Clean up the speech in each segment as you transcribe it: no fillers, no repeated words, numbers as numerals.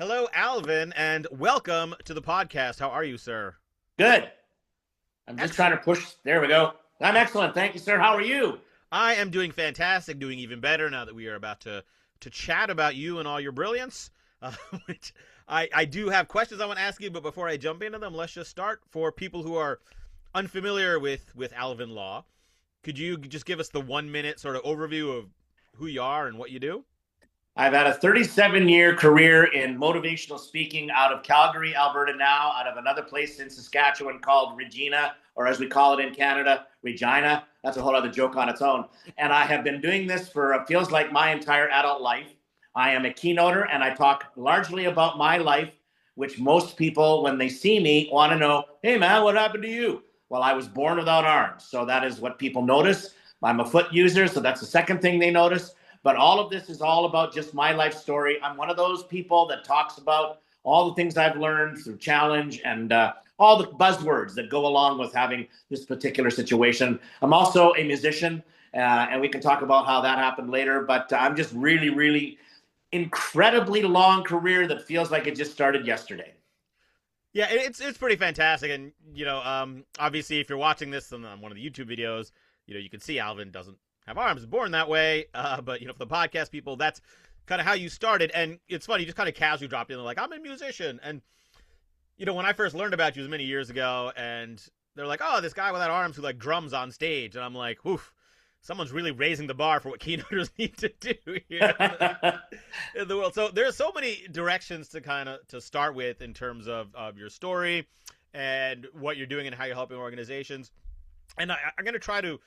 Hello, Alvin, and welcome to the podcast. How are you, sir? Good. I'm just trying Excellent. to push. There we go. I'm excellent. Thank you, sir. How are you? I am doing fantastic, doing even better now that we are about to chat about you and all your brilliance. Uh, which I do have questions I want to ask you, but before I jump into them, let's just start. For people who are unfamiliar with Alvin Law, could you just give us the 1 minute sort of overview of who you are and what you do? I've had a 37-year career in motivational speaking out of Calgary, Alberta now, out of another place in Saskatchewan called Regina, or as we call it in Canada, Regina. That's a whole other joke on its own. And I have been doing this for feels like my entire adult life. I am a keynoter and I talk largely about my life, which most people, when they see me, want to know, hey, man, what happened to you? Well, I was born without arms. So that is what people notice. I'm a foot user. So that's the second thing they notice. But all of this is all about just my life story. I'm one of those people that talks about all the things I've learned through challenge and all the buzzwords that go along with having this particular situation. I'm also a musician, and we can talk about how that happened later. But I'm just really, really incredibly long career that feels like it just started yesterday. Yeah, it's pretty fantastic, and obviously, if you're watching this on one of the YouTube videos, you can see Alvin doesn't have arms, born that way. But for the podcast people, that's kind of how you started, and it's funny, you just kind of casually dropped in, like, I'm a musician, and when I first learned about you, it was many years ago, and they're like, oh, this guy without arms who like drums on stage, and I'm like, oof. Someone's really raising the bar for what keynoters need to do here in the world. So there's so many directions to kind of to start with in terms of your story and what you're doing and how you're helping organizations. And I'm going to try to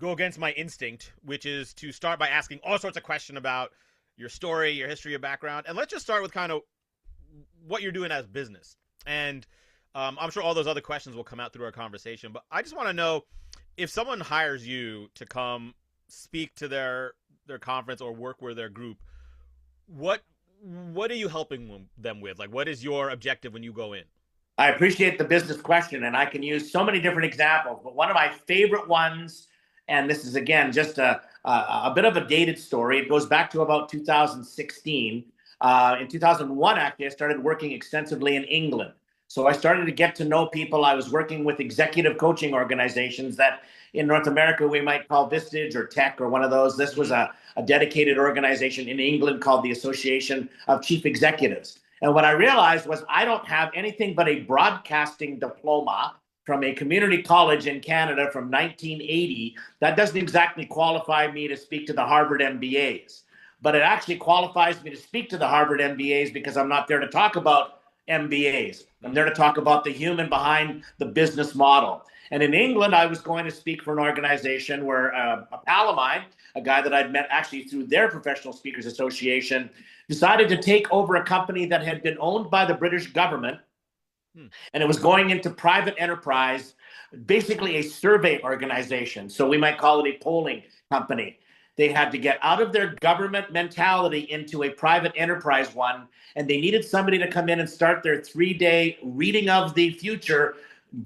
go against my instinct, which is to start by asking all sorts of questions about your story, your history, your background. And let's just start with kind of what you're doing as business. And I'm sure all those other questions will come out through our conversation. But I just want to know, if someone hires you to come speak to their conference or work with their group, what what are you helping them with? Like, what is your objective when you go in? I appreciate the business question, and I can use so many different examples. But one of my favorite ones, and this is again just a bit of a dated story. It goes back to about 2016. In 2001, actually, I started working extensively in England. So I started to get to know people. I was working with executive coaching organizations that in North America we might call Vistage or Tech or one of those. This was Mm-hmm. a dedicated organization in England called the Association of Chief Executives. And what I realized was I don't have anything but a broadcasting diploma from a community college in Canada from 1980. That doesn't exactly qualify me to speak to the Harvard MBAs, but it actually qualifies me to speak to the Harvard MBAs because I'm not there to talk about MBAs. I'm there to talk about the human behind the business model. And in England, I was going to speak for an organization where a pal of mine, a guy that I'd met actually through their Professional Speakers Association, decided to take over a company that had been owned by the British government, Hmm. and it was going into private enterprise, basically a survey organization. So we might call it a polling company. They had to get out of their government mentality into a private enterprise one, and they needed somebody to come in and start their 3-day reading of the future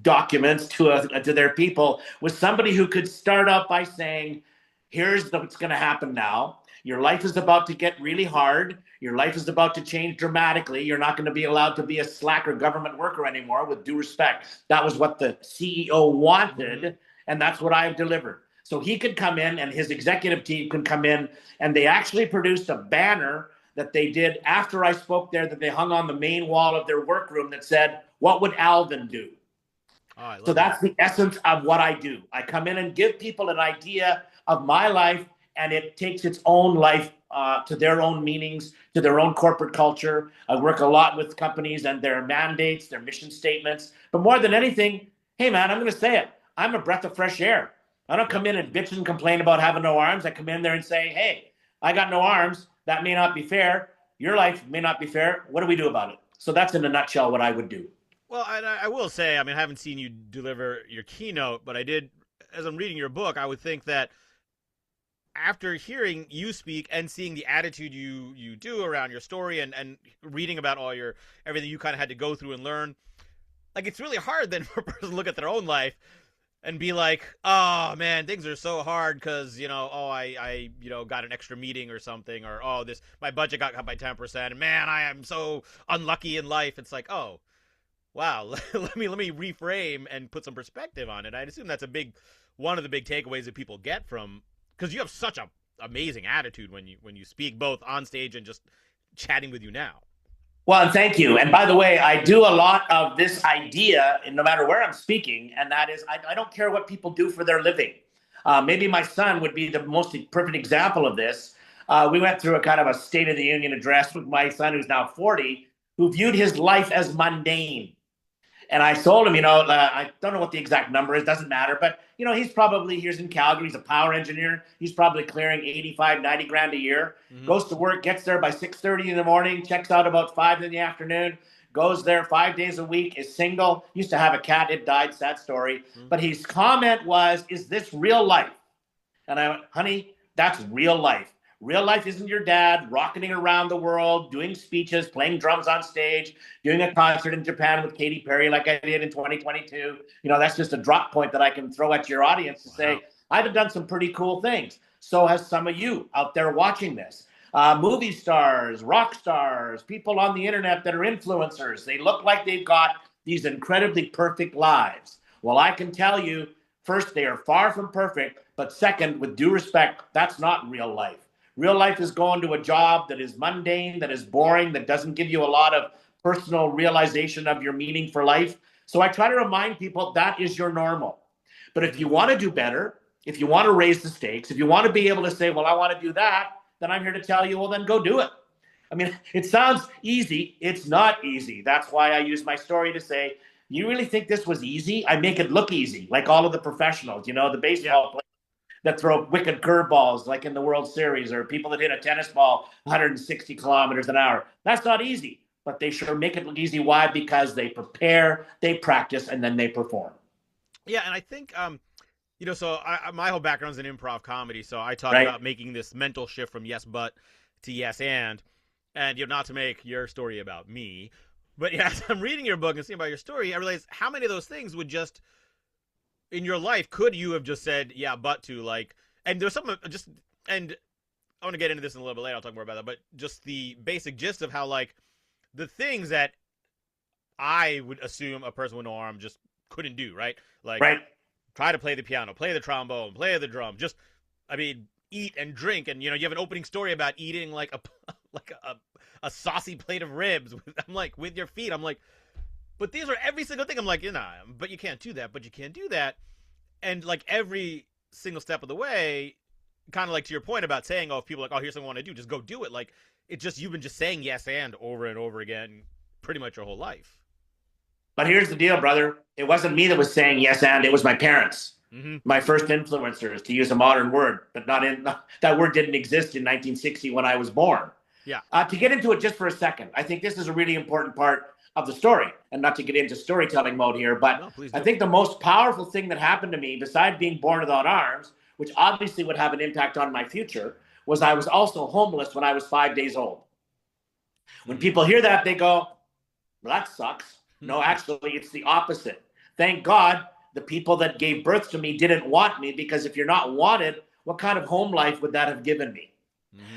documents to their people, with somebody who could start out by saying, here's what's going to happen now. Your life is about to get really hard. Your life is about to change dramatically. You're not going to be allowed to be a slacker government worker anymore, with due respect. That was what the CEO Mm-hmm. wanted, and that's what I've delivered. So he could come in and his executive team could come in, and they actually produced a banner that they did after I spoke there that they hung on the main wall of their workroom that said, what would Alvin do? Oh, I So love that's that. the essence of what I do. I come in and give people an idea of my life, and it takes its own life to their own meanings, to their own corporate culture. I work a lot with companies and their mandates, their mission statements. But more than anything, hey, man, I'm going to say it. I'm a breath of fresh air. I don't Yep. come in and bitch and complain about having no arms. I come in there and say, hey, I got no arms. That may not be fair. Your life may not be fair. What do we do about it? So that's in a nutshell what I would do. Well, I will say, I mean, I haven't seen you deliver your keynote, but I did, as I'm reading your book, I would think that after hearing you speak and seeing the attitude you do around your story and reading about all your everything you kind of had to go through and learn, like, it's really hard then for a person to look at their own life and be like, oh man, things are so hard because I got an extra meeting or something, or oh, this my budget got cut by 10%, and man, I am so unlucky in life. It's like, oh wow, let me reframe and put some perspective on it. I'd assume that's one of the big takeaways that people get from, because you have such a amazing attitude when you speak, both on stage and just chatting with you now. Well, and thank you. And by the way, I do a lot of this idea, no matter where I'm speaking, and that is I don't care what people do for their living. Maybe my son would be the most perfect example of this. We went through a kind of a State of the Union address with my son, who's now 40, who viewed his life as mundane. And I told him, I don't know what the exact number is, doesn't matter. But, he's in Calgary, he's a power engineer. He's probably clearing 85, 90 grand a year, goes to work, gets there by 6:30 in the morning, checks out about 5 in the afternoon, goes there 5 days a week, is single, used to have a cat, it died, sad story. But his comment was, is this real life? And I went, honey, that's real life. Real life isn't your dad rocketing around the world, doing speeches, playing drums on stage, doing a concert in Japan with Katy Perry like I did in 2022. That's just a drop point that I can throw at your audience to say, I've done some pretty cool things. So has some of you out there watching this. Movie stars, rock stars, people on the internet that are influencers. They look like they've got these incredibly perfect lives. Well, I can tell you, first, they are far from perfect. But second, with due respect, that's not real life. Real life is going to a job that is mundane, that is boring, that doesn't give you a lot of personal realization of your meaning for life. So I try to remind people that is your normal. But if you want to do better, if you want to raise the stakes, if you want to be able to say, well, I want to do that, then I'm here to tell you, well, then go do it. I mean, it sounds easy. It's not easy. That's why I use my story to say, you really think this was easy? I make it look easy, like all of the professionals, the baseball players that throw wicked curveballs like in the World Series, or people that hit a tennis ball 160 kilometers an hour. That's not easy, but they sure make it look easy. Why? Because they prepare, they practice, and then they perform. Yeah, and I think so my whole background is in improv comedy, so I talk Right. about making this mental shift from yes but to yes and not to make your story about me, but yeah, as I'm reading your book and seeing about your story, I realize how many of those things would just in your life could you have just said yeah but to, like, and there's something just, and I want to get into this in a little bit later, I'll talk more about that, but just the basic gist of how, like, the things that I would assume a person with no arm just couldn't do, right? Like, Right. try to play the piano, play the trombone, play the drum, just, I mean, eat and drink, and you have an opening story about eating like a like a saucy plate of ribs I'm like, with your feet. I'm like, but these are every single thing. I'm like, but you can't do that, but you can't do that. And like every single step of the way, kind of like to your point about saying, oh, if people are like, oh, here's something I want to do, just go do it. Like, it just, you've been just saying yes and over again pretty much your whole life. But here's the deal, brother. It wasn't me that was saying yes and, it was my parents. My first influencers, to use a modern word, but that word didn't exist in 1960 when I was born. Yeah. To get into it just for a second, I think this is a really important part of the story, and not to get into storytelling mode here, but No, please I do. think the most powerful thing that happened to me, besides being born without arms, which obviously would have an impact on my future, was I was also homeless when I was 5 days old. When people hear that, they go, well, that sucks. No, actually, it's the opposite. Thank God the people that gave birth to me didn't want me, because if you're not wanted, what kind of home life would that have given me?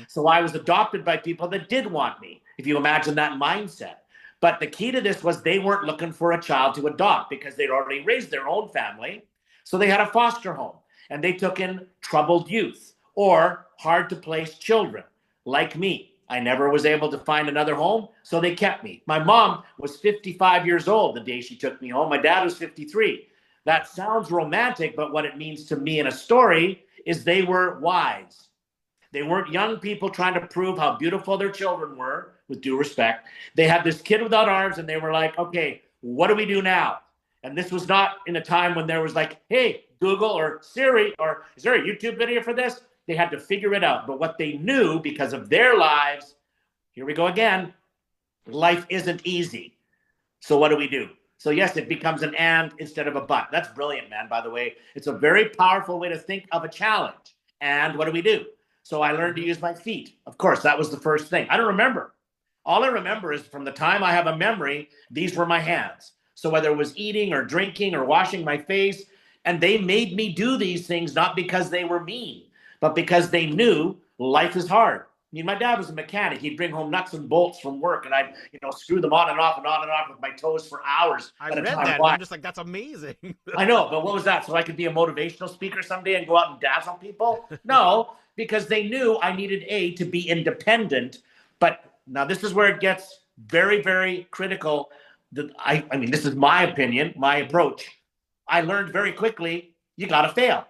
So I was adopted by people that did want me, if you imagine that mindset. But the key to this was they weren't looking for a child to adopt because they'd already raised their own family. So they had a foster home, and they took in troubled youth or hard to place children like me. I never was able to find another home, so they kept me. My mom was 55 years old the day she took me home. My dad was 53. That sounds romantic, but what it means to me in a story is they were wise. They weren't young people trying to prove how beautiful their children were, with due respect. They had this kid without arms, and they were like, okay, what do we do now? And this was not in a time when there was like, hey, Google or Siri, or is there a YouTube video for this? They had to figure it out. But what they knew, because of their lives, here we go again, life isn't easy. So what do we do? So yes, it becomes an and instead of a but. That's brilliant, man, by the way. It's a very powerful way to think of a challenge. And what do we do? So I learned to use my feet. Of course, that was the first thing. I don't remember. All I remember is from the time I have a memory, these were my hands. So whether it was eating or drinking or washing my face, And they made me do these things not because they were mean, but because they knew life is hard. I mean, my dad was a mechanic. He'd bring home nuts and bolts from work, and I'd, screw them on and off and on and off with my toes for hours I at a read time. that, and I'm just like, that's amazing. I know, but what was that? So I could be a motivational speaker someday and go out and dazzle people? No, because they knew I needed to be independent. But now this is where it gets very, very critical. I mean, this is my opinion, my approach. I learned very quickly, you got to fail.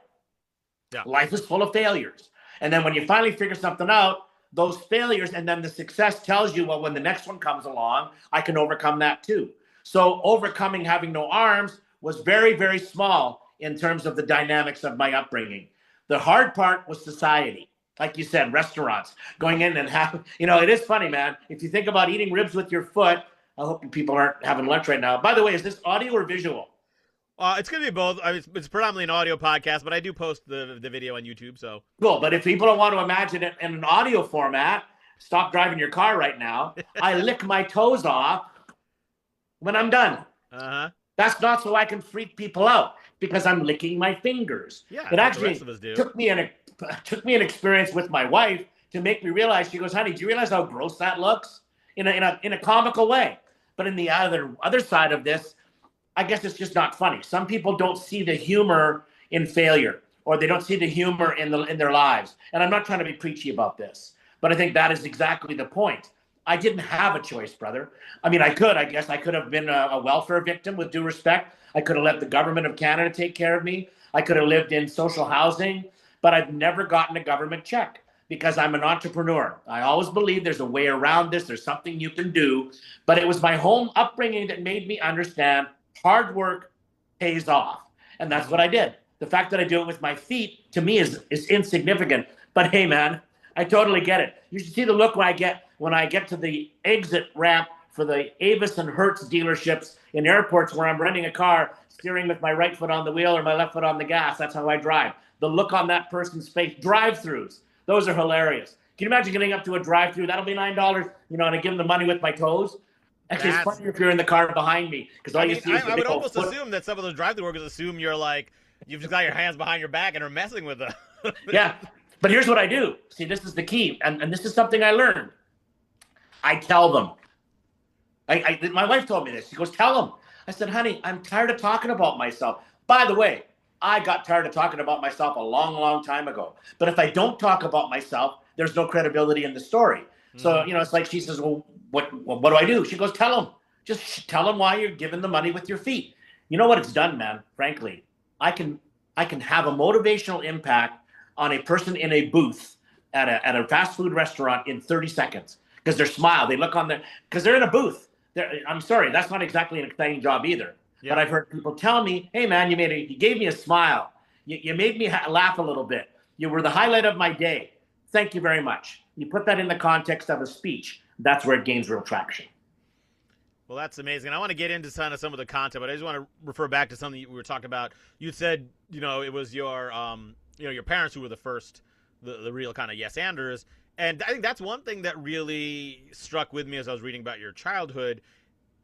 Yeah. Life is full of failures. And then when you finally figure something out, those failures, and then the success tells you, well, when the next one comes along, I can overcome that too. So overcoming having no arms was very, very small in terms of the dynamics of my upbringing. The hard part was society. Like you said, restaurants, going in and have, it is funny, man. If you think about eating ribs with your foot, I hope people aren't having lunch right now. By the way, is this audio or visual? It's going to be both. I mean, it's predominantly an audio podcast, but I do post the video on YouTube. So cool. But if people don't want to imagine it in an audio format, stop driving your car right now. I lick my toes off when I'm done. That's not so I can freak people out, because I'm licking my fingers. Yeah, it actually took me an experience with my wife to make me realize. She goes, "Honey, do you realize how gross that looks?" In a comical way. But in the other side of this, I guess it's just not funny. Some people don't see the humor in failure, or they don't see the humor in their lives. And I'm not trying to be preachy about this, but I think that is exactly the point. I didn't have a choice, brother. I mean, I guess I could have been a welfare victim, with due respect. I could have let the government of Canada take care of me. I could have lived in social housing, but I've never gotten a government check, because I'm an entrepreneur. I always believe there's a way around this. There's something you can do. But it was my home upbringing that made me understand hard work pays off. And that's what I did. The fact that I do it with my feet, to me, is insignificant. But hey, man, I totally get it. You should see the look when I get to the exit ramp for the Avis and Hertz dealerships in airports, where I'm renting a car, steering with my right foot on the wheel or my left foot on the gas. That's how I drive. The look on that person's face. Drive-throughs. Those are hilarious. Can you imagine getting up to a drive-through? That'll be $9, and I give them the money with my toes. Actually, it's funny if you're in the car behind me, because all you see is I would almost assume that some of those drive-thru workers assume you're like, you've just got your hands behind your back and are messing with them. Yeah, but here's what I do. See, this is the key, and this is something I learned. I tell them. My wife told me this. She goes, tell them. I said, honey, I'm tired of talking about myself. By the way, I got tired of talking about myself a long, long time ago. But if I don't talk about myself, there's no credibility in the story. Mm-hmm. So, it's like she says, well, what do I do? She goes, tell them. Just tell them why you're giving the money with your feet. You know what it's done, man? Frankly, I can have a motivational impact on a person in a booth at a fast food restaurant in 30 seconds, because their smile, they look on there, because they're in a booth. I'm sorry, that's not exactly an exciting job either. Yeah. But I've heard people tell me, hey, man, you gave me a smile. You made me laugh a little bit. You were the highlight of my day. Thank you very much. You put that in the context of a speech. That's where it gains real traction. Well, that's amazing. I want to get into some of the content, but I just want to refer back to something we were talking about. You said, it was your parents who were the first, the real kind of yes-anders. And I think that's one thing that really struck with me as I was reading about your childhood.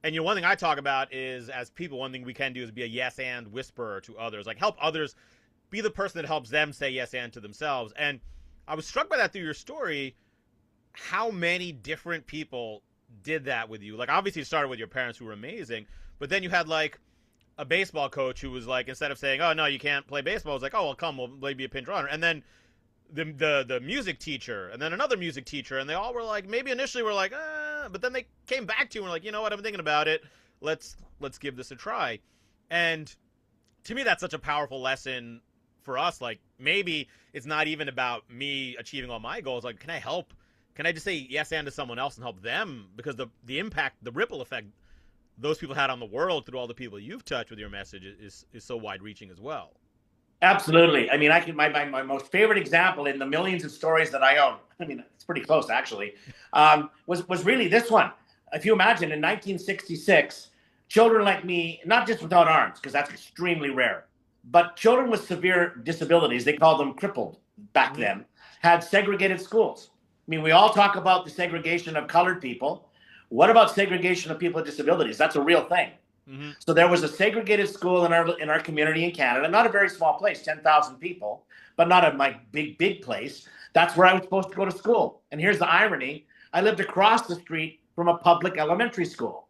And one thing I talk about is, as people, one thing we can do is be a yes and whisperer to others, like help others, be the person that helps them say yes and to themselves. And I was struck by that through your story, how many different people did that with you. Like, obviously it started with your parents, who were amazing, but then you had like a baseball coach who was like, instead of saying, oh no, you can't play baseball, was like, oh well, come, we'll maybe a pinch runner. And then the music teacher, and then another music teacher, and they all were like, maybe initially were like, but then they came back to you and were like, you know what, I'm thinking about it. Let's give this a try. And to me, that's such a powerful lesson for us. Like, maybe it's not even about me achieving all my goals. Like, can I help? Can I just say yes and to someone else and help them? Because the impact, the ripple effect those people had on the world through all the people you've touched with your message is so wide-reaching as well. Absolutely. I mean, my most favorite example in the millions of stories that I own, I mean, it's pretty close actually, was really this one. If you imagine, in 1966, children like me, not just without arms, because that's extremely rare, but children with severe disabilities, they called them crippled back then, had segregated schools. I mean, we all talk about the segregation of colored people. What about segregation of people with disabilities? That's a real thing. Mm-hmm. So there was a segregated school in our community in Canada, not a very small place, 10,000 people, but not a big place. That's where I was supposed to go to school. And here's the irony. I lived across the street from a public elementary school.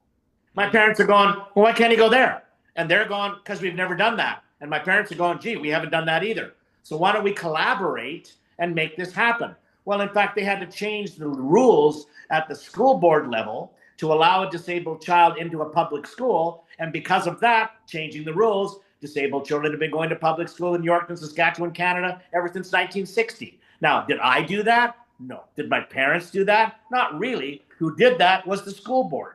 My parents are going, well, why can't he go there? And they're going, because we've never done that. And my parents are going, gee, we haven't done that either. So why don't we collaborate and make this happen? Well, in fact, they had to change the rules at the school board level to allow a disabled child into a public school. And because of that, changing the rules, disabled children have been going to public school in Yorkton, Saskatchewan, Canada, ever since 1960. Now, did I do that? No. Did my parents do that? Not really. Who did that was the school board.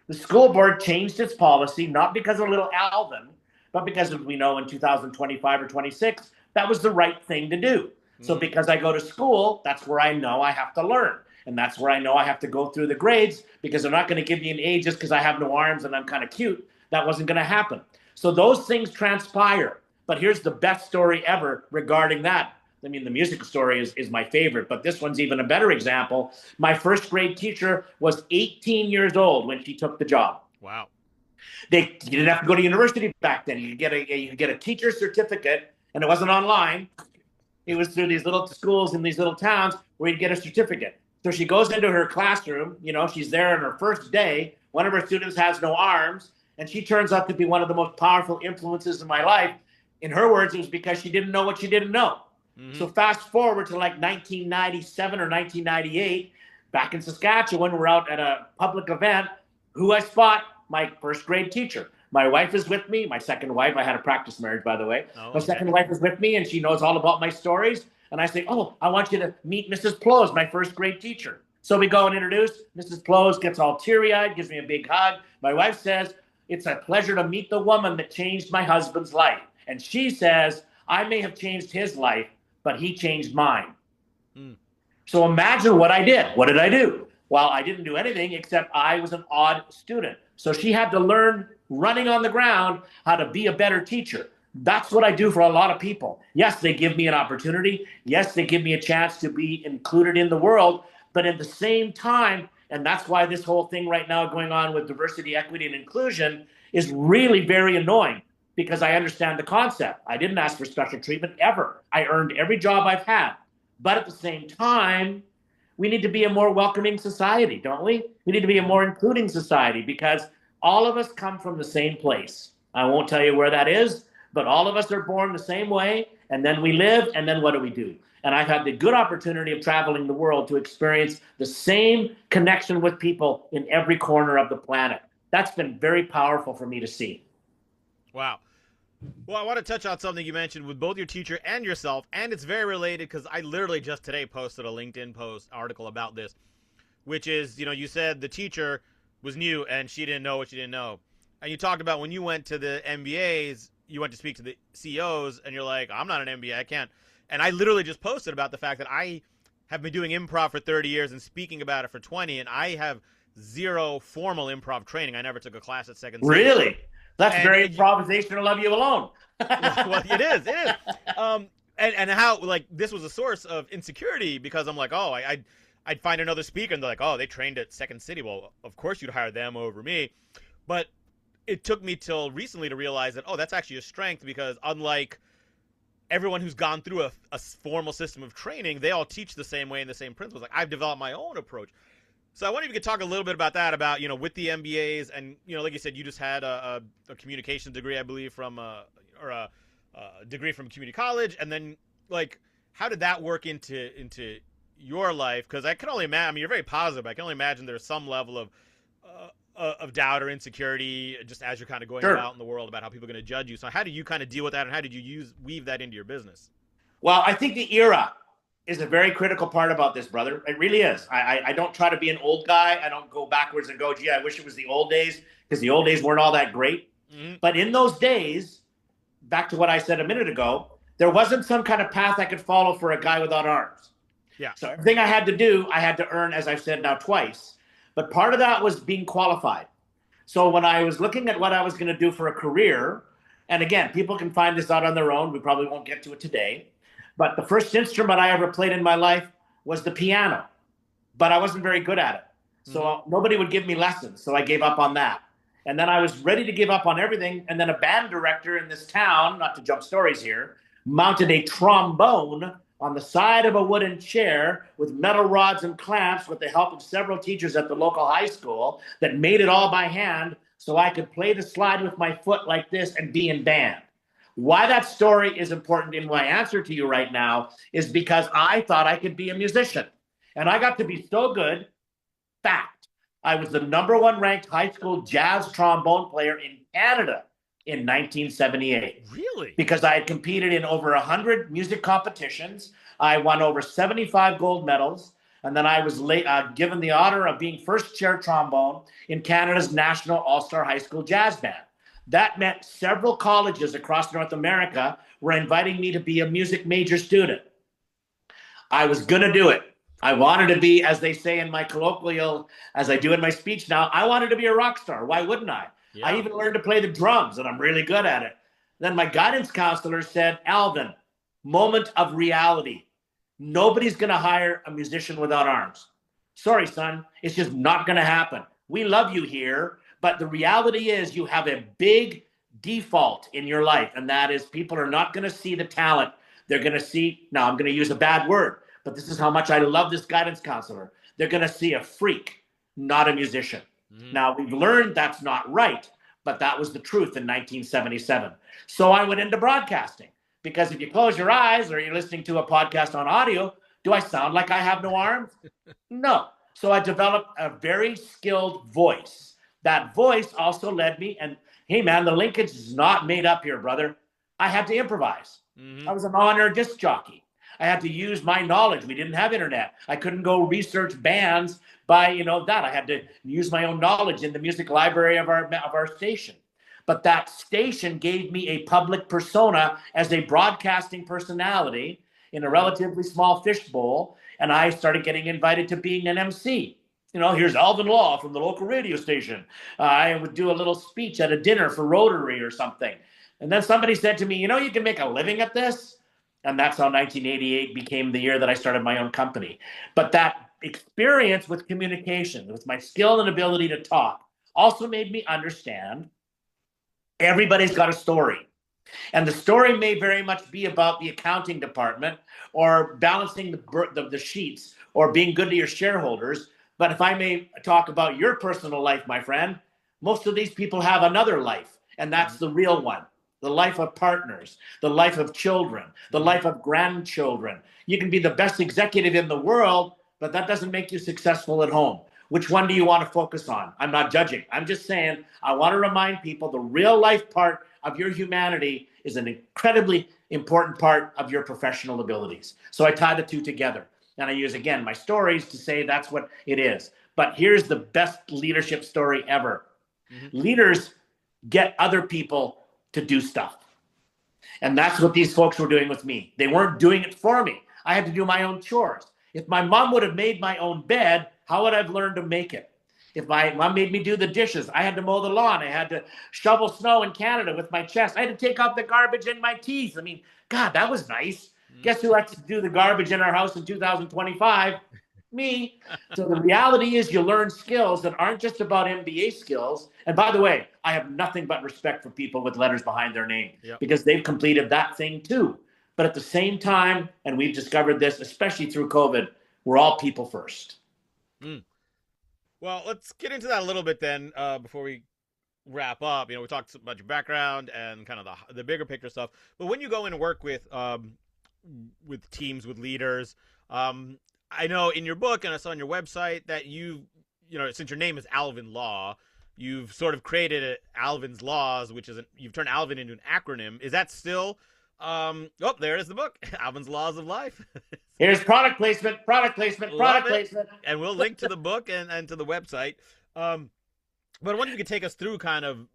The school board changed its policy, not because of little Alvin, but because, as we know, in 2025 or 26, that was the right thing to do. So because I go to school, that's where I know I have to learn. And that's where I know I have to go through the grades, because they're not going to give me an A just because I have no arms and I'm kind of cute. That wasn't going to happen. So those things transpire. But here's the best story ever regarding that. I mean, the music story is my favorite, but this one's even a better example. My first grade teacher was 18 years old when she took the job. Wow. You didn't have to go to university back then. You could get a teacher's certificate, and it wasn't online. It was through these little schools in these little towns where you'd get a certificate. So she goes into her classroom, she's there on her first day. One of her students has no arms, and she turns out to be one of the most powerful influences in my life. In her words, it was because she didn't know what she didn't know. Mm-hmm. So fast forward to like 1997 or 1998, back in Saskatchewan, we're out at a public event. Who I spot? My first grade teacher. My wife is with me. My second wife, I had a practice marriage, by the way. My second wife is with me, and she knows all about my stories. And I say, oh, I want you to meet Mrs. Plose, my first grade teacher. So we go and introduce. Mrs. Plose gets all teary-eyed, gives me a big hug. My wife says, it's a pleasure to meet the woman that changed my husband's life. And she says, I may have changed his life, but he changed mine. So imagine what I did. What did I do? Well, I didn't do anything except I was an odd student. So she had to learn running on the ground how to be a better teacher. That's what I do for a lot of people. Yes, they give me an opportunity. Yes, they give me a chance to be included in the world. But at the same time, and that's why this whole thing right now going on with diversity, equity, and inclusion is really very annoying, because I understand the concept. I didn't ask for special treatment ever. I earned every job I've had. But at the same time, we need to be a more welcoming society, don't we? We need to be a more including society, because all of us come from the same place. I won't tell you where that is, but all of us are born the same way, and then we live, and then what do? And I've had the good opportunity of traveling the world to experience the same connection with people in every corner of the planet. That's been very powerful for me to see. Wow. Well, I want to touch on something you mentioned with both your teacher and yourself, and it's very related because I literally just today posted a LinkedIn article about this, which is, you said the teacher was new and she didn't know what she didn't know. And you talked about when you went to the MBAs, you went to speak to the CEOs, and you're like, I'm not an MBA, I can't. And I literally just posted about the fact that I have been doing improv for 30 years and speaking about it for 20, and I have zero formal improv training. I never took a class at Second City. Really? That's very improvisational of you alone. Well, it is. And how, this was a source of insecurity, because I'm like, oh, I'd find another speaker, and they're like, oh, they trained at Second City. Well, of course you'd hire them over me. But it took me till recently to realize that, oh, that's actually a strength, because unlike everyone who's gone through a formal system of training, they all teach the same way and the same principles. Like, I've developed my own approach. So I wonder if you could talk a little bit about that, about, with the MBAs, and, like you said, you just had a communications degree, I believe, from or a degree from community college. And then, how did that work into your life? Because I can only imagine, I mean, you're very positive, but I can only imagine there's some level of doubt or insecurity just as you're kind of going out in the world about how people are going to judge you. So how do you kind of deal with that, and how did you weave that into your business? Well, I think the era is a very critical part about this, brother. It really is. I don't try to be an old guy. I don't go backwards and go, gee, I wish it was the old days, because the old days weren't all that great. Mm-hmm. But in those days, back to what I said a minute ago, there wasn't some kind of path I could follow for a guy without arms. Yeah. So everything I had to do, I had to earn, as I've said now twice. But part of that was being qualified. So when I was looking at what I was going to do for a career, and again, people can find this out on their own. We probably won't get to it today. But the first instrument I ever played in my life was the piano. But I wasn't very good at it. So nobody would give me lessons. So I gave up on that. And then I was ready to give up on everything. And then a band director in this town, not to jump stories here, mounted a trombone on the side of a wooden chair with metal rods and clamps with the help of several teachers at the local high school that made it all by hand so I could play the slide with my foot like this and be in band. Why that story is important in my answer to you right now is because I thought I could be a musician. And I got to be so good. Fact, I was the #1 ranked high school jazz trombone player in Canada in 1978. Really? Because I had competed in over 100 music competitions. I won over 75 gold medals. And then I was given the honor of being first chair trombone in Canada's National All-Star High School Jazz Band. That meant several colleges across North America were inviting me to be a music major student. I was going to do it. I wanted to be, as they say in my colloquial, as I do in my speech now, I wanted to be a rock star. Why wouldn't I? Yeah. I even learned to play the drums, and I'm really good at it. Then my guidance counselor said, Alvin, moment of reality. Nobody's going to hire a musician without arms. Sorry, son, it's just not going to happen. We love you here, but the reality is you have a big default in your life, and that is people are not going to see the talent. They're going to see, now I'm going to use a bad word, but this is how much I love this guidance counselor. They're going to see a freak, not a musician. Mm-hmm. Now, we've learned that's not right, but that was the truth in 1977. So I went into broadcasting, because if you close your eyes or you're listening to a podcast on audio, do I sound like I have no arms? No. So I developed a very skilled voice. That voice also led me, and hey, man, the linkage is not made up here, brother. I had to improvise. Mm-hmm. I was an on-air disc jockey. I had to use my knowledge. We didn't have internet. I couldn't go research bands by, that. I had to use my own knowledge in the music library of our station. But that station gave me a public persona as a broadcasting personality in a relatively small fishbowl, and I started getting invited to being an MC. Here's Alvin Law from the local radio station. I would do a little speech at a dinner for Rotary or something. And then somebody said to me, you can make a living at this? And that's how 1988 became the year that I started my own company. But that experience with communication, with my skill and ability to talk, also made me understand everybody's got a story. And the story may very much be about the accounting department or balancing the sheets or being good to your shareholders. But if I may talk about your personal life, my friend, most of these people have another life, and that's the real one. The life of partners, the life of children, the life of grandchildren. You can be the best executive in the world, but that doesn't make you successful at home. Which one do you want to focus on? I'm not judging. I'm just saying I want to remind people the real life part of your humanity is an incredibly important part of your professional abilities. So I tie the two together. And I use, again, my stories to say that's what it is. But here's the best leadership story ever. Mm-hmm. Leaders get other people to do stuff. And that's what these folks were doing with me. They weren't doing it for me. I had to do my own chores. If my mom would have made my own bed, how would I have learned to make it? If my mom made me do the dishes, I had to mow the lawn. I had to shovel snow in Canada with my chest. I had to take out the garbage in my teeth. I mean, God, that was nice. Guess who likes to do the garbage in our house in 2025? Me. So the reality is you learn skills that aren't just about MBA skills. And by the way, I have nothing but respect for people with letters behind their name because they've completed that thing too. But at the same time, and we've discovered this, especially through COVID, we're all people first. Mm. Well, let's get into that a little bit then before we wrap up. We talked about your background and kind of the bigger picture stuff. But when you go in and work with teams, with leaders, I know in your book and I saw on your website that since your name is Alvin Law, you've sort of created Alvin's Laws, which is you've turned Alvin into an acronym. Is that still? There is the book, Alvin's Laws of Life. Here's product placement. And we'll link to the book and to the website. But I wonder if you could take us through kind of,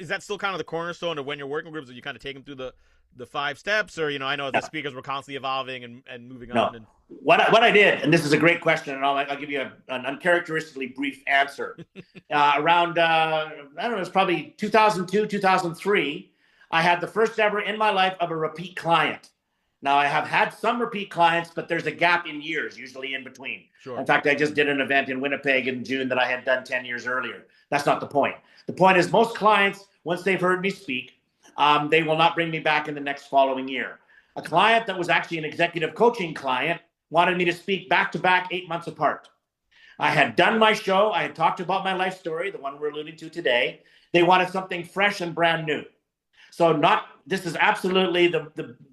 is that still kind of the cornerstone of when you're working groups, that you kind of take them through the 5 steps, or, I know the speakers were constantly evolving and moving on. And what I did, and this is a great question, and I'll give you an uncharacteristically brief answer. Around, I don't know, it was probably 2002, 2003, I had the first ever in my life of a repeat client. Now, I have had some repeat clients, but there's a gap in years, usually in between. Sure. In fact, I just did an event in Winnipeg in June that I had done 10 years earlier. That's not the point. The point is most clients, once they've heard me speak, they will not bring me back in the next following year. A client that was actually an executive coaching client wanted me to speak back-to-back 8 months apart. I had done my show. I had talked about my life story, the one we're alluding to today. They wanted something fresh and brand new. So this is absolutely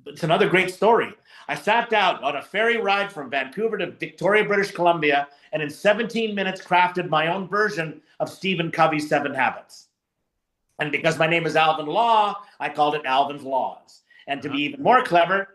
it's another great story. I sat down on a ferry ride from Vancouver to Victoria, British Columbia, and in 17 minutes crafted my own version of Stephen Covey's 7 Habits. And because my name is Alvin Law, I called it Alvin's Laws. And to be even more clever,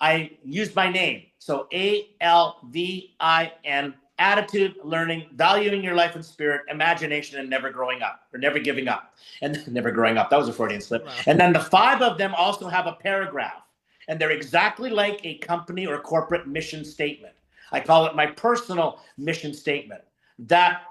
I used my name. So ALVIN, attitude, learning, valuing your life and spirit, imagination, and never growing up, or never giving up. And never growing up, that was a Freudian slip. Wow. And then the 5 of them also have a paragraph. And they're exactly like a company or corporate mission statement. I call it my personal mission statement. That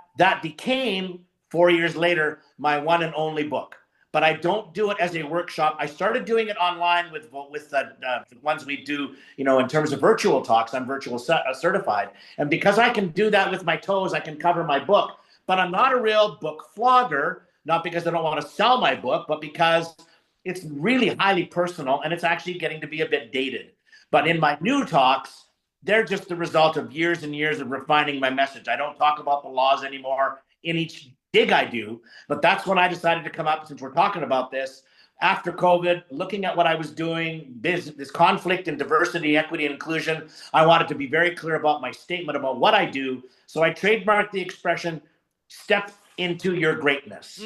became, 4 years later, my one and only book. But I don't do it as a workshop. I started doing it online with the ones we do, in terms of virtual talks. I'm virtual certified. And because I can do that with my toes, I can cover my book. But I'm not a real book flogger, not because I don't want to sell my book, but because it's really highly personal and it's actually getting to be a bit dated. But in my new talks, they're just the result of years and years of refining my message. I don't talk about the laws anymore in each gig I do, but that's when I decided to come up, since we're talking about this, after COVID, looking at what I was doing, this conflict and diversity, equity, and inclusion. I wanted to be very clear about my statement about what I do. So I trademarked the expression, step into your greatness.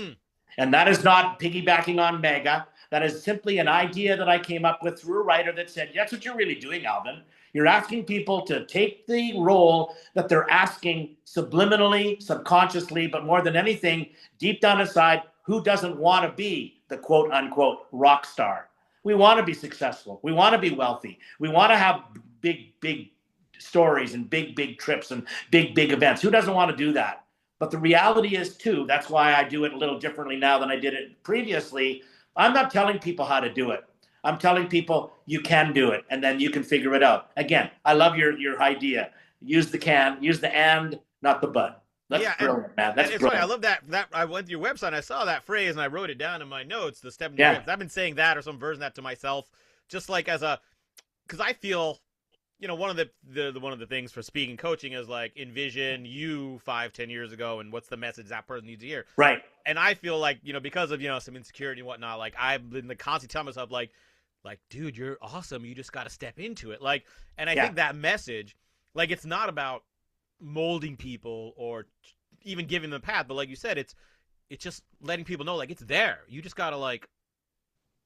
And that is not piggybacking on mega. That is simply an idea that I came up with through a writer that said, that's what you're really doing, Alvin. You're asking people to take the role that they're asking subliminally, subconsciously, but more than anything, deep down inside, who doesn't want to be the quote unquote rock star? We want to be successful. We want to be wealthy. We want to have big stories and big trips and big events. Who doesn't want to do that? But the reality is too, that's why I do it a little differently now than I did it previously. I'm not telling people how to do it. I'm telling people you can do it, and then you can figure it out. Again, I love your idea. Use the and, not the but. That's brilliant, man. That's brilliant. Funny. I love that. I went to your website, and I saw that phrase, and I wrote it down in my notes. The step. I've been saying that or some version of that to myself, just like because I feel, one of the things for speaking coaching is like envision you 5-10 years ago, and what's the message that person needs to hear. Right. And I feel like because of some insecurity and whatnot, like I've been constantly telling myself like, dude, you're awesome. You just got to step into it. And I think that message, it's not about molding people or even giving them a path, but like you said, it's just letting people know it's there. You just got to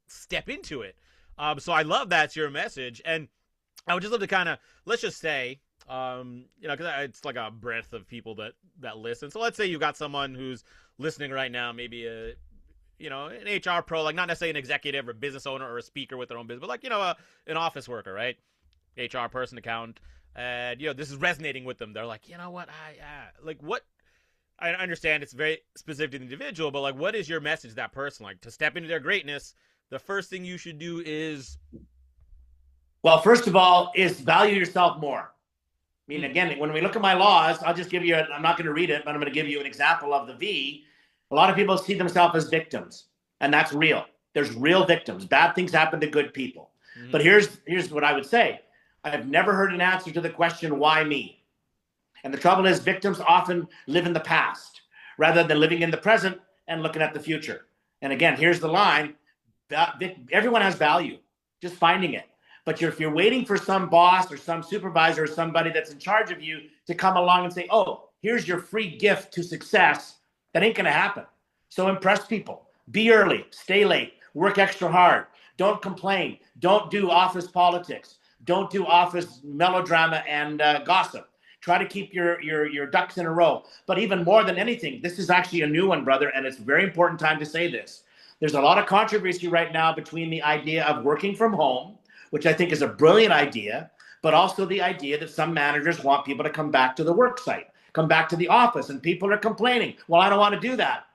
step into it. So I love that's your message. And I would just love to kind of, let's just say, because it's like a breadth of people that listen. So let's say you've got someone who's listening right now, maybe an HR pro, not necessarily an executive or business owner or a speaker with their own business, but an office worker, right? HR person, accountant, and this is resonating with them. They're like, what, what? I understand it's very specific to the individual, but what is your message to that person? To step into their greatness, the first thing you should do is, well, first of all, is value yourself more. I mean, again, when we look at my laws, I'll just give you, I'm not going to read it, but I'm going to give you an example of the V. A lot of people see themselves as victims, and that's real. There's real victims. Bad things happen to good people. But here's what I would say. I've never heard an answer to the question, why me? And the trouble is victims often live in the past rather than living in the present and looking at the future. And again, here's the line. Everyone has value, just finding it. But if you're waiting for some boss or some supervisor or somebody that's in charge of you to come along and say, oh, here's your free gift to success, that ain't going to happen. So impress people. Be early. Stay late. Work extra hard. Don't complain. Don't do office politics. Don't do office melodrama and gossip. Try to keep your ducks in a row. But even more than anything, this is actually a new one, brother, and it's a very important time to say this. There's a lot of controversy right now between the idea of working from home, which I think is a brilliant idea, but also the idea that some managers want people to come back to the work site, come back to the office, and people are complaining, well, I don't want to do that.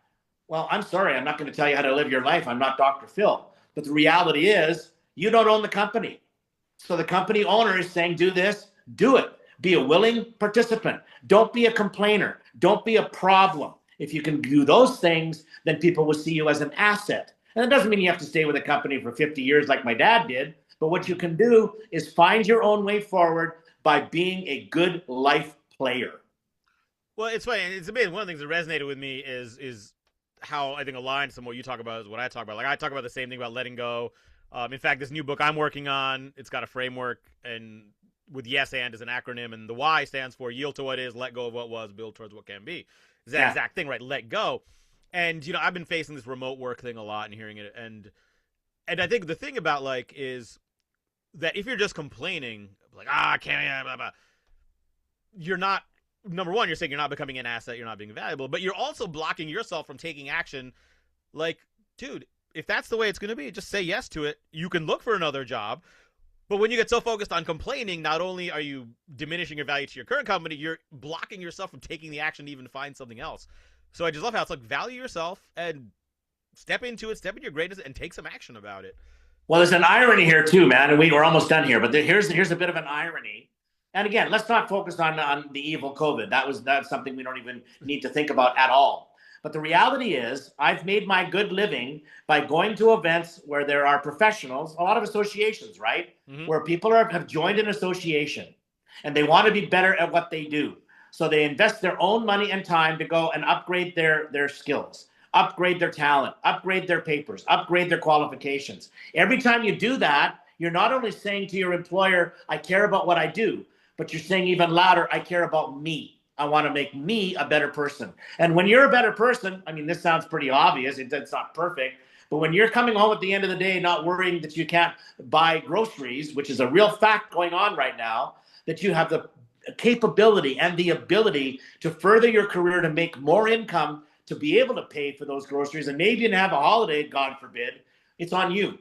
Well, I'm sorry, I'm not going to tell you how to live your life. I'm not Dr. Phil. But the reality is, you don't own the company. So the company owner is saying, do this, do it. Be a willing participant. Don't be a complainer. Don't be a problem. If you can do those things, then people will see you as an asset. And it doesn't mean you have to stay with a company for 50 years like my dad did. But what you can do is find your own way forward by being a good life player. Well, it's funny. It's amazing. One of the things that resonated with me is how I think aligned some what you talk about is what I talk about. Like I talk about the same thing about letting go. In fact, this new book I'm working on, it's got a framework and with yes and as an acronym, and the Y stands for yield to what is, let go of what was, build towards what can be. It's that exact thing, right? Let go. And I've been facing this remote work thing a lot and hearing it, and I think the thing about like is that if you're just complaining, like I can't, blah, blah, you're not. Number one, you're saying you're not becoming an asset, you're not being valuable, but you're also blocking yourself from taking action. Like, dude, if that's the way it's going to be, just say yes to it. You can look for another job. But when you get so focused on complaining, not only are you diminishing your value to your current company, you're blocking yourself from taking the action to even find something else. So I just love how it's like value yourself and step into it, step in your greatness, and take some action about it. Well, there's an irony here too, man, and we're almost done here. But here's a bit of an irony. And again, let's not focus on the evil COVID. That's something we don't even need to think about at all. But the reality is, I've made my good living by going to events where there are professionals, a lot of associations, right? Mm-hmm. Where people have joined an association and they want to be better at what they do. So they invest their own money and time to go and upgrade their skills, upgrade their talent, upgrade their papers, upgrade their qualifications. Every time you do that, you're not only saying to your employer, I care about what I do, but you're saying even louder, I care about me. I want to make me a better person. And when you're a better person, I mean, this sounds pretty obvious. It's not perfect. But when you're coming home at the end of the day, not worrying that you can't buy groceries, which is a real fact going on right now, that you have the capability and the ability to further your career to make more income, to be able to pay for those groceries, and maybe even have a holiday, God forbid, it's on you.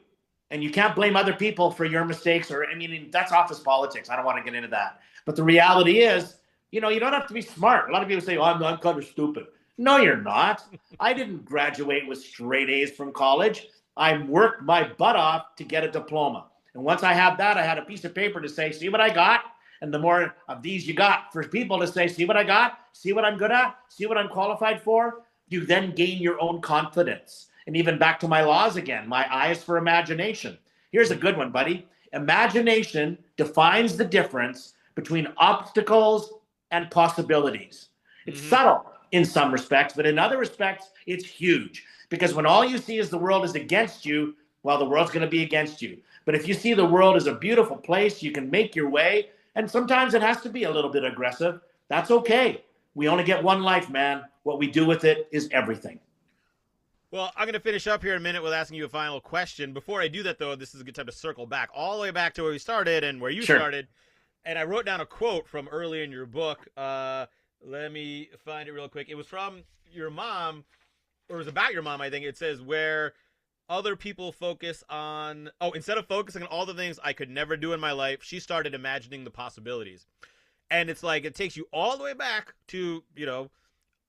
And you can't blame other people for your mistakes, or, I mean, that's office politics. I don't want to get into that. But the reality is, you don't have to be smart. A lot of people say, I'm kind of stupid. No, you're not. I didn't graduate with straight A's from college. I worked my butt off to get a diploma. And once I had that, I had a piece of paper to say, see what I got? And the more of these you got for people to say, see what I got? See what I'm good at? See what I'm qualified for? You then gain your own confidence. And even back to my laws again, my I is for imagination. Here's a good one, buddy. Imagination defines the difference between obstacles and possibilities. It's subtle in some respects, but in other respects, it's huge. Because when all you see is the world is against you, well, the world's going to be against you. But if you see the world as a beautiful place, you can make your way. And sometimes it has to be a little bit aggressive. That's okay. We only get one life, man. What we do with it is everything. Well, I'm going to finish up here in a minute with asking you a final question. Before I do that, though, this is a good time to circle back all the way back to where we started and where you started. And I wrote down a quote from earlier in your book. Let me find it real quick. It was from your mom, or it was about your mom, I think. It says, where other people focus on, instead of focusing on all the things I could never do in my life, she started imagining the possibilities. And it's like, it takes you all the way back to,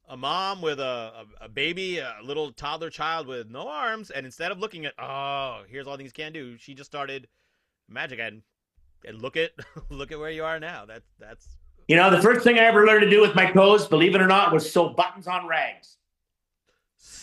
a mom with a baby, a little toddler child with no arms. And instead of looking at, here's all things you can't do, she just started magic. And look at where you are now. That's the first thing I ever learned to do with my toes, believe it or not, was sew buttons on rags.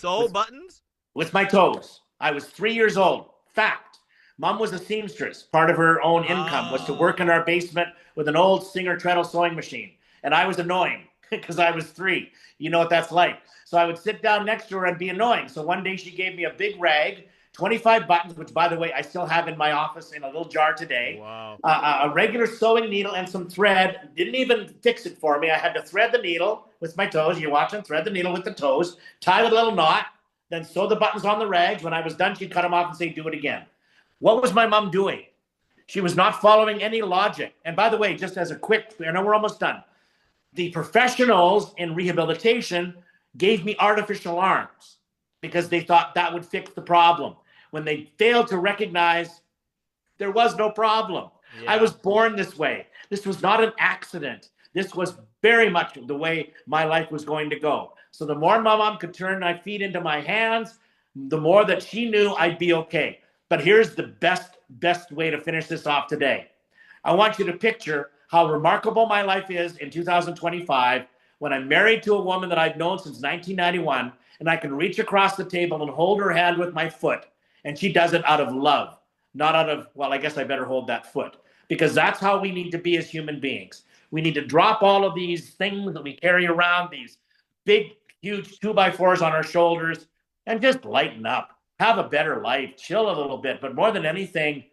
Buttons? With my toes. I was 3 years old. Fact. Mom was a seamstress. Part of her own income was to work in our basement with an old Singer treadle sewing machine. And I was annoying because I was 3. You know what that's like. So I would sit down next to her and be annoying. So one day she gave me a big rag, 25 buttons, which, by the way, I still have in my office in a little jar today. Wow. A regular sewing needle and some thread. Didn't even fix it for me. I had to thread the needle with my toes. You're watching, thread the needle with the toes, tie with a little knot, then sew the buttons on the rags. When I was done, she'd cut them off and say, do it again. What was my mom doing? She was not following any logic. And by the way, just as a quick, I know we're almost done. The professionals in rehabilitation gave me artificial arms because they thought that would fix the problem, when they failed to recognize there was no problem. Yeah. I was born this way. This was not an accident. This was very much the way my life was going to go. So the more my mom could turn my feet into my hands, the more that she knew I'd be okay. But here's the best way to finish this off today. I want you to picture how remarkable my life is in 2025 when I'm married to a woman that I've known since 1991, and I can reach across the table and hold her hand with my foot, and she does it out of love, not out of, well, I guess I better hold that foot, because that's how we need to be as human beings. We need to drop all of these things that we carry around, these big, huge 2x4s on our shoulders, and just lighten up. Have a better life. Chill a little bit. But more than anything,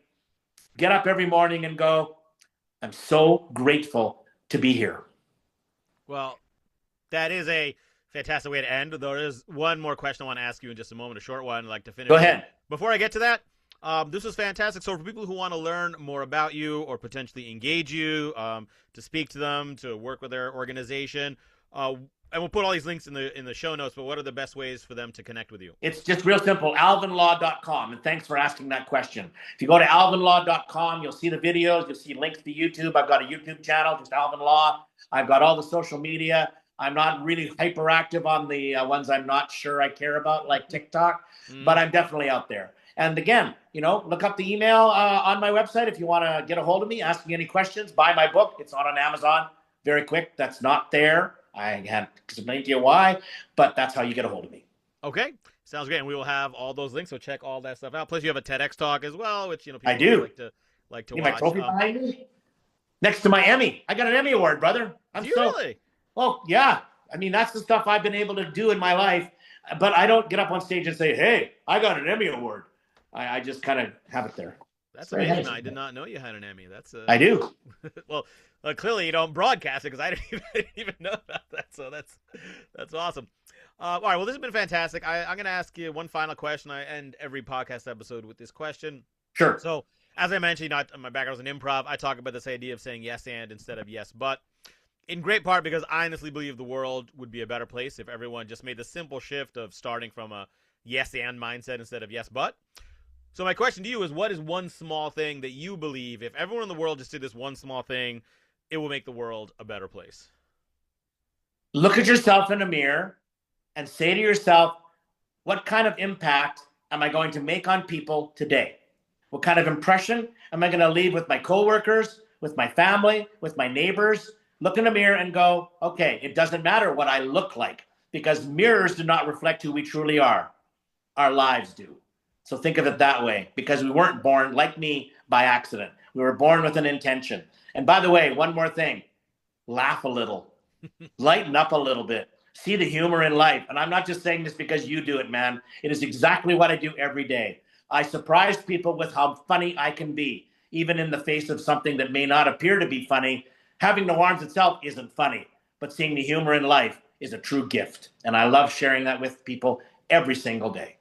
get up every morning and go, I'm so grateful to be here. Well, that is a fantastic way to end. There is one more question I want to ask you in just a moment, a short one I'd like to finish. Go ahead. Before I get to that, this was fantastic. So for people who want to learn more about you or potentially engage you, to speak to them, to work with their organization, and we'll put all these links in the show notes, but what are the best ways for them to connect with you? It's just real simple, alvinlaw.com. And thanks for asking that question. If you go to alvinlaw.com, you'll see the videos. You'll see links to YouTube. I've got a YouTube channel, just Alvin Law. I've got all the social media. I'm not really hyperactive on the ones I'm not sure I care about, like TikTok, but I'm definitely out there. And again, look up the email on my website if you want to get a hold of me, ask me any questions, buy my book. It's on Amazon. Very quick. That's not there. I can't explain to you why, but that's how you get a hold of me. Okay. Sounds great. And we will have all those links, so check all that stuff out. Plus, you have a TEDx talk as well, which people I do. like to watch. My trophy behind me? Next to my Emmy. I got an Emmy Award, brother. Really? Well, yeah. I mean, that's the stuff I've been able to do in my life, but I don't get up on stage and say, hey, I got an Emmy Award. I just kind of have it there. That's amazing. Nice. I did not know you had an Emmy. I do. Well, clearly you don't broadcast it because I didn't even know about that. So that's awesome. All right. Well, this has been fantastic. I'm going to ask you one final question. I end every podcast episode with this question. Sure. So as I mentioned, my background is in improv. I talk about this idea of saying yes and instead of yes but. In great part because I honestly believe the world would be a better place if everyone just made the simple shift of starting from a yes and mindset instead of yes but. So my question to you is, what is one small thing that you believe if everyone in the world just did this one small thing, it will make the world a better place? Look at yourself in a mirror and say to yourself, what kind of impact am I going to make on people today? What kind of impression am I going to leave with my coworkers, with my family, with my neighbors? Look in the mirror and go, okay, it doesn't matter what I look like because mirrors do not reflect who we truly are. Our lives do. So think of it that way, because we weren't born, like me, by accident. We were born with an intention. And by the way, one more thing, laugh a little, lighten up a little bit, see the humor in life. And I'm not just saying this because you do it, man. It is exactly what I do every day. I surprise people with how funny I can be, even in the face of something that may not appear to be funny. Having no arms itself isn't funny, but seeing the humor in life is a true gift. And I love sharing that with people every single day.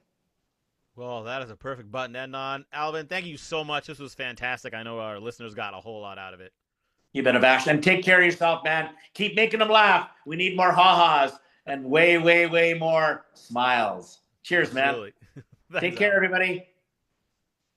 Well, that is a perfect button to end on. Alvin, thank you so much. This was fantastic. I know our listeners got a whole lot out of it. You bet, Avish. And take care of yourself, man. Keep making them laugh. We need more ha-has and way, way, way more smiles. Cheers, man. Take care, everybody.